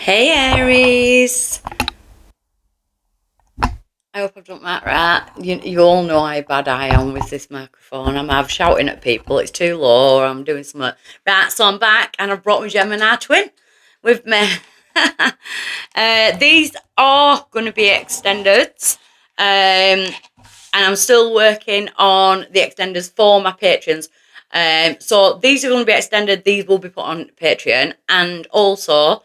Hey Aries, I hope I've done that right. You all know how bad I am with this microphone. I'm either shouting at people, it's too low, or I'm doing something. Right, so I'm back and I've brought my Gemini twin with me. These are going to be extended, and I'm still working on the extenders for my patrons. So these are going to be extended, these will be put on Patreon, and also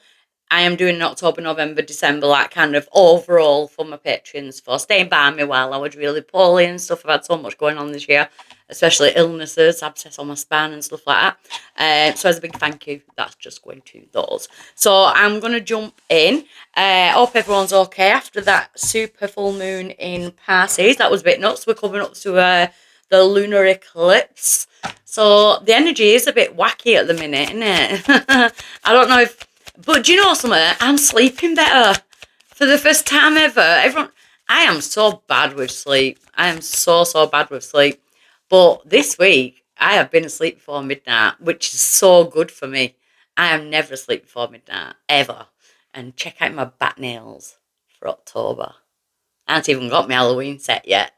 I am doing October, November, December, like kind of overall for my patrons for staying by me while I was really poorly and stuff. I've had so much going on this year, especially illnesses, abscess on my spine and stuff like that. So as a big thank you, that's just going to those. So I'm going to jump in. Hope everyone's okay after that super full moon in Pisces. That was a bit nuts. We're coming up to the lunar eclipse. So the energy is a bit wacky at the minute, isn't it? I don't know if... But do you know something? I'm sleeping better for the first time ever. I am so bad with sleep. I am so bad with sleep. But this week, I have been asleep before midnight, which is so good for me. I am never asleep before midnight, ever. And check out my bat nails for October. I haven't even got my Halloween set yet.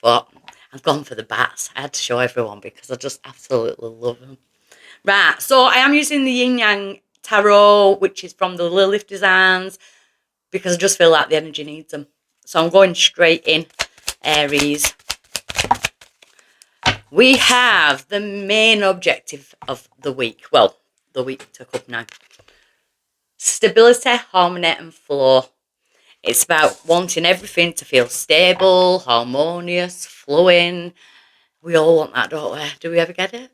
But I've gone for the bats. I had to show everyone because I just absolutely love them. Right, so I am using the Yin Yang Tarot, which is from the Lilith Designs, because I just feel like the energy needs them. So I'm going straight in, Aries. We have the main objective of the week. Well, the week took up now. Stability, harmony and flow. It's about wanting everything to feel stable, harmonious, flowing. We all want that, don't we? Do we ever get it?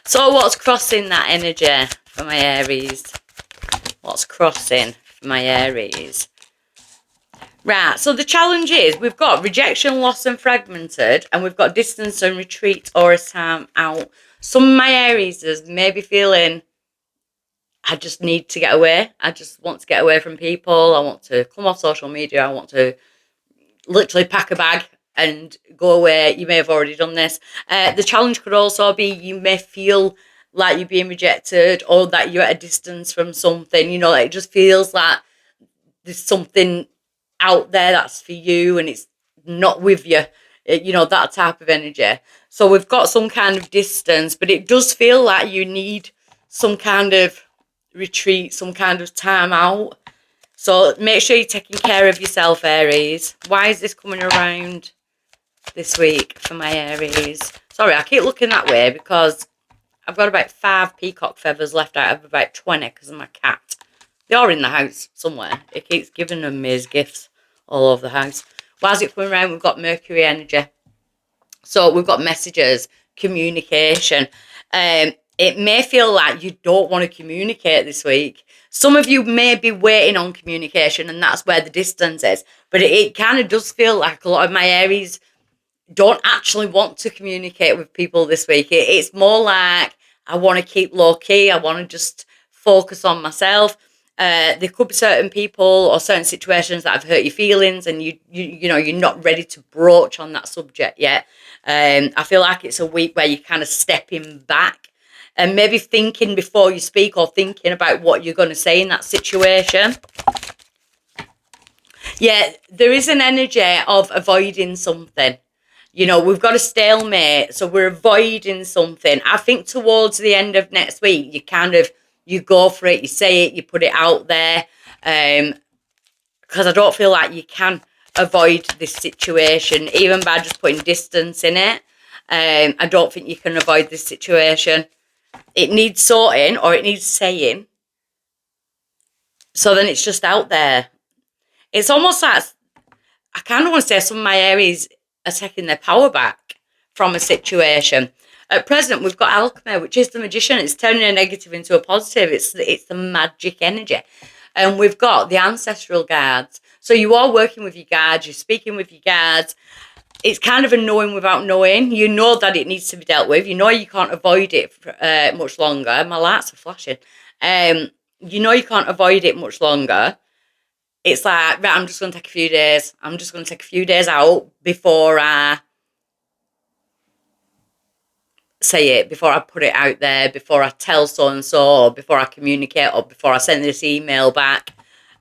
So what's crossing that energy for my Aries? What's crossing for my Aries? Right, so the challenge is we've got rejection, loss and fragmented, and we've got distance and retreat or a time out. Some of my Aries is maybe feeling, I just need to get away. I just want to get away from people. I want to come off social media. I want to literally pack a bag and go away. You may have already done this. The challenge could also be you may feel like you're being rejected or that you're at a distance from something. You know, like it just feels like there's something out there that's for you and it's not with you. You know, that type of energy. So we've got some kind of distance, but it does feel like you need some kind of retreat, some kind of time out. So make sure you're taking care of yourself, Aries. Why is this coming around this week for my Aries? Sorry, I keep looking that way because I've got about 5 peacock feathers left out of about 20 because of my cat. They are in the house somewhere. It keeps giving them me as gifts all over the house. Why is it coming around? We've got Mercury energy. So we've got messages, communication. It may feel like you don't want to communicate this week. Some of you may be waiting on communication and that's where the distance is. But it kind of does feel like a lot of my Aries don't actually want to communicate with people this week. It's more like I want to keep low key. I want to just focus on myself. There could be certain people or certain situations that have hurt your feelings and you know you're not ready to broach on that subject yet. I feel like it's a week where you're kind of stepping back and maybe thinking before you speak or thinking about what you're going to say in that situation. Yeah, there is an energy of avoiding something. You know, we've got a stalemate, so we're avoiding something. I think towards the end of next week, you go for it, you say it, you put it out there. Because I don't feel like you can avoid this situation, even by just putting distance in it. I don't think you can avoid this situation. It needs sorting or it needs saying. So then it's just out there. It's almost like, I kind of want to say some of my Aries are taking their power back from a situation. At present, we've got alchemy, which is the magician. It's turning a negative into a positive. It's the magic energy. And we've got the ancestral guards. So you are working with your guards. You're speaking with your guards. It's kind of a knowing without knowing. You know that it needs to be dealt with. You know you can't avoid it much longer. My lights are flashing. You know you can't avoid it much longer. It's like, right, I'm just going to take a few days. I'm just going to take a few days out before I say it, before I put it out there, before I tell so-and-so, or before I communicate, or before I send this email back.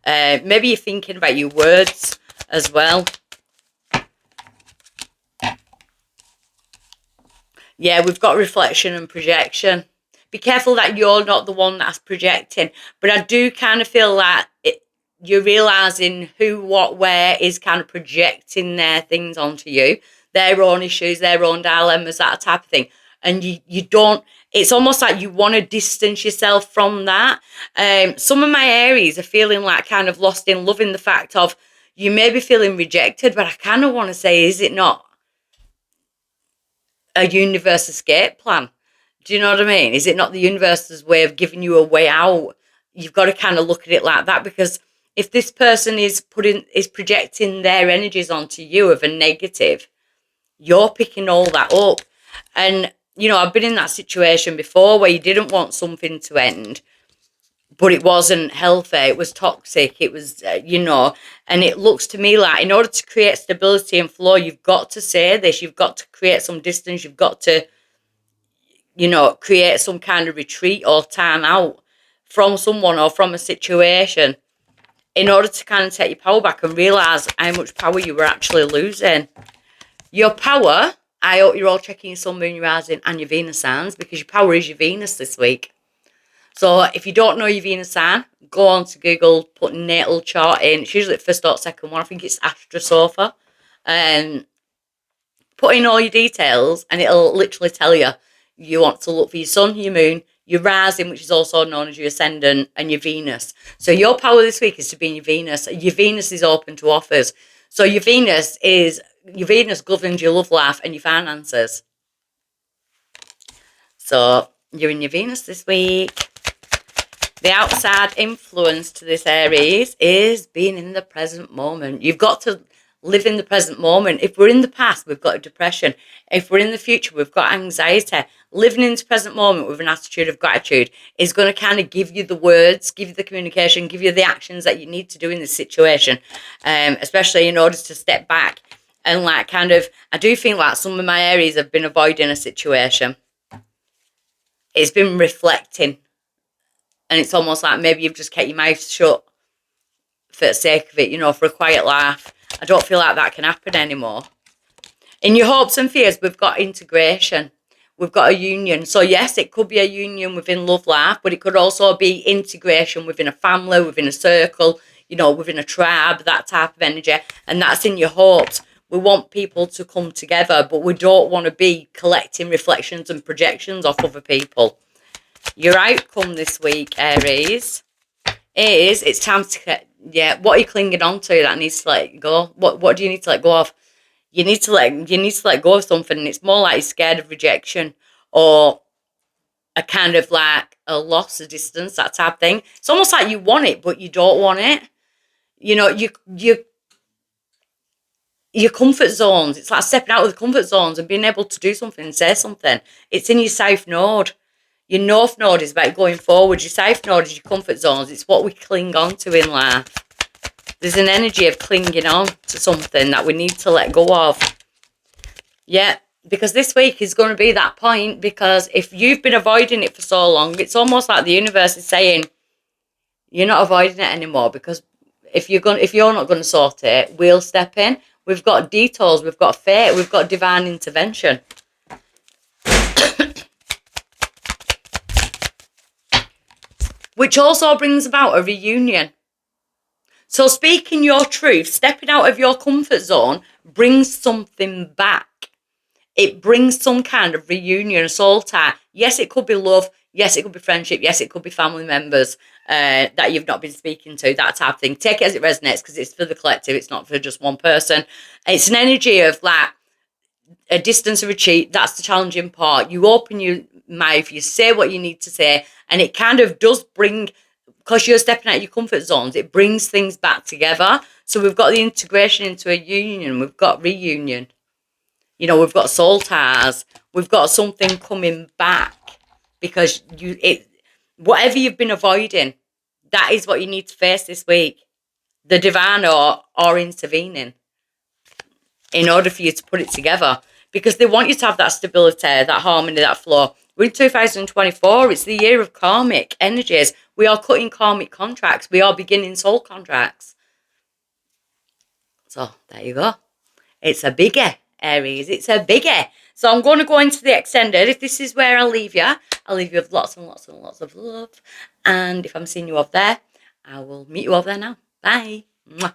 Maybe you're thinking about your words as well. Yeah, we've got reflection and projection. Be careful that you're not the one that's projecting. But I do kind of feel that you're realising who, what, where is kind of projecting their things onto you. Their own issues, their own dilemmas, that type of thing. And you don't, it's almost like you want to distance yourself from that. Some of my Aries are feeling like kind of lost in love in the fact of you may be feeling rejected, but I kind of want to say, is it not a universe escape plan? Do you know what I mean? Is it not the universe's way of giving you a way out? You've got to kind of look at it like that, because if this person is projecting their energies onto you of a negative, you're picking all that up. And, you know, I've been in that situation before where you didn't want something to end, but it wasn't healthy, it was toxic, it was, you know, and it looks to me like in order to create stability and flow, you've got to say this, you've got to create some distance, you've got to, you know, create some kind of retreat or time out from someone or from a situation in order to kind of take your power back and realise how much power you were actually losing. Your power, I hope you're all checking your sun, moon, your rising and your Venus signs, because your power is your Venus this week. So if you don't know your Venus sign, go on to Google, put natal chart in. It's usually the first or second one. I think it's Astrosofa. Put in all your details and it'll literally tell you. You want to look for your sun, your moon, your rising, which is also known as your ascendant, and your Venus. So your power this week is to be in your Venus. Your Venus is open to offers. So your Venus governs your love life and your finances. So you're in your Venus this week. The outside influence to this Aries is being in the present moment. You've got to live in the present moment. If we're in the past, we've got a depression. If we're in the future, we've got anxiety. Living in the present moment with an attitude of gratitude is going to kind of give you the words, give you the communication, give you the actions that you need to do in this situation, especially in order to step back. And like kind of, I do feel like some of my Aries have been avoiding a situation. It's been reflecting. And it's almost like maybe you've just kept your mouth shut for the sake of it, you know, for a quiet laugh. I don't feel like that can happen anymore. In your hopes and fears, we've got integration. We've got a union. So yes, it could be a union within love life, but it could also be integration within a family, within a circle, you know, within a tribe, that type of energy. And that's in your hopes. We want people to come together, but we don't want to be collecting reflections and projections off other people. Your outcome this week, Aries, is it's time to get, what are you clinging on to that needs to let go? What do you need to let go of? You need to let go of something, and it's more like you're scared of rejection or a kind of like a loss of distance, that type of thing. It's almost like you want it, but you don't want it. You know, your comfort zones. It's like stepping out of the comfort zones and being able to do something and say something. It's in your south node. Your north node is about going forward. Your south node is your comfort zones. It's what we cling on to in life. There's an energy of clinging on to something that we need to let go of. Yeah, because this week is going to be that point, because if you've been avoiding it for so long, it's almost like the universe is saying, you're not avoiding it anymore, because if you're not going to sort it, we'll step in. We've got detours, we've got fate, we've got divine intervention. Which also brings about a reunion. So speaking your truth, stepping out of your comfort zone brings something back. It brings some kind of reunion, a soul tie. Yes, it could be love. Yes, it could be friendship. Yes, it could be family members that you've not been speaking to, that type of thing. Take it as it resonates, because it's for the collective. It's not for just one person. It's an energy of like a distance of retreat. That's the challenging part. You open your mouth, you say what you need to say, and it kind of does bring, because you're stepping out of your comfort zones, it brings things back together. So we've got the integration into a union. We've got reunion. You know, we've got soul ties. We've got something coming back, because whatever you've been avoiding, that is what you need to face this week. The divine or intervening in order for you to put it together. because they want you to have that stability, that harmony, that flow. We're in 2024. It's the year of karmic energies. We are cutting karmic contracts. We are beginning soul contracts. So there you go. It's a biggie, Aries. It's a biggie. So I'm going to go into the extended. If this is where I'll leave you with lots and lots and lots of love. And if I'm seeing you over there, I will meet you over there now. Bye. Mwah.